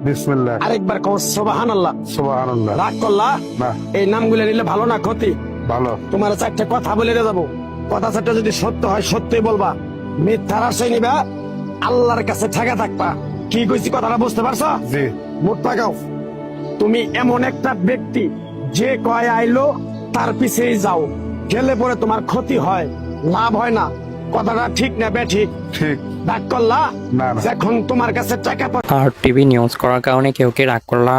বিসমিল্লাহ। আরেকবার কও সুবহানাল্লাহ। সুবহানাল্লাহ। রাগ করলা না, এই নামগুলো নিলে ভালো না ক্ষতি? ভালো। তোমার চারটে কথা বলে যাবো, কথা চারটা যদি সত্য হয় সত্যই বলবা, মিথ্যার আশ্রয় নিবা, আল্লাহর কাছে ঠেকা থাকবা। কি কইছি কথাটা বুঝতে পারছো? জি। মুখ পাকাও। তুমি এমন একটা ব্যক্তি যে কয় আইলো তার পিছেই যাও, গেলে পরে তোমার ক্ষতি হয়, লাভ হয় না। কথাটা ঠিক না বেঠিক? ঠিক। রাগ করলা? না, না। এখন তোমার কাছে টাকা আর টিভি নিউজ করার কারণে কেউ কে রাগ করলা?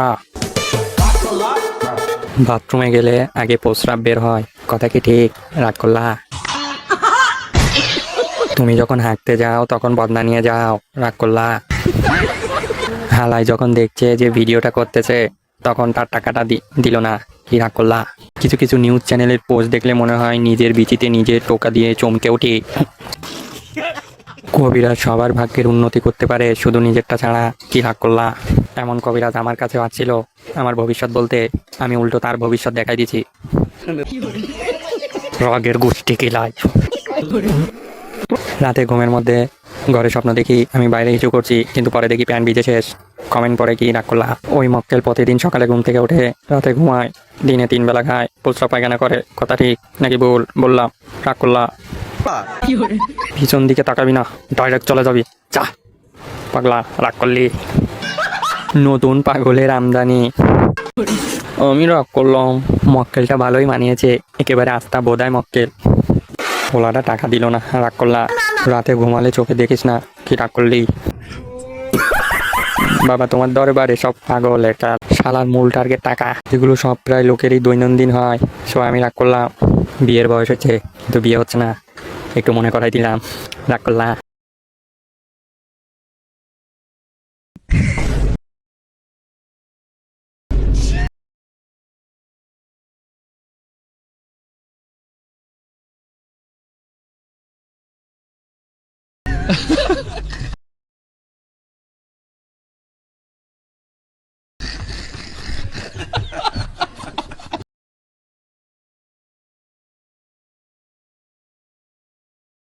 বাথরুমে গেলে আগে প্রস্রাব বের হয়, কথা কি ঠিক? রাগ করলা? তুমি যখন হাঁটতে যাও তখন বদনা নিয়ে যাও, রাগ করলা? হালাই যখন দেখছে যে ভিডিওটা করতেছে তখন তার টাকাটা দিল না, কি রাগ করলা? কিছু কিছু নিউজ চ্যানেলের পোস্ট দেখলে মনে হয় নিজের বিচিতে নিজের টোকা দিয়ে চমকে উঠি। কবিরাজ সবার ভাগ্যের উন্নতি করতে পারে, শুধু নিজেরটা ছাড়া, কি রাগ করলা? এমন কবিরাজ আমার কাছে আসছিল আমার ভবিষ্যৎ বলতে, আমি উল্টো তার ভবিষ্যৎ দেখাই দিছি। রগের গোষ্ঠী কিলাই। রাতে ঘুমের মধ্যে ঘরে স্বপ্ন দেখি আমি বাইরে হিচু করছি, কিন্তু পরে দেখি প্যান্ট ভিজে শেষ। কমেন্ট পরে কি রাগ করলা? ওই মক্কেল প্রতিদিন সকালে ঘুম থেকে উঠে রাতে ঘুমায়, দিনে 3 বেলা খায়, প্রস্রাব পায়খানা করে, কথা ঠিক নাকি ভুল বললাম? রাগ করলা? পিছন দিকে তাকাবি না, ডাইরেক্ট চলে যাবি, যা পাগলা। রাগ করলি? নতুন পাগলের আমদানি। আমি রাগ করলাম, মক্কেলটা ভালোই মানিয়েছে, একেবারে আস্থা বোধায় মক্কেল। ওলাটা টাকা দিল না, রাগ করলা? রাতে ঘুমালে চোখে দেখিস না, কি রাগ করলি? বাবা তোমার দরবারে সব পাগল, একটা শালার মূল টার্গেট টাকা, এগুলো সব প্রায় লোকেরই দৈনন্দিন হয়। সো আমি রাগ করলাম। বিয়ের বয়স হচ্ছে কিন্তু বিয়ে হচ্ছে না, একটু মনে করাই দিলাম, রাগ করলা?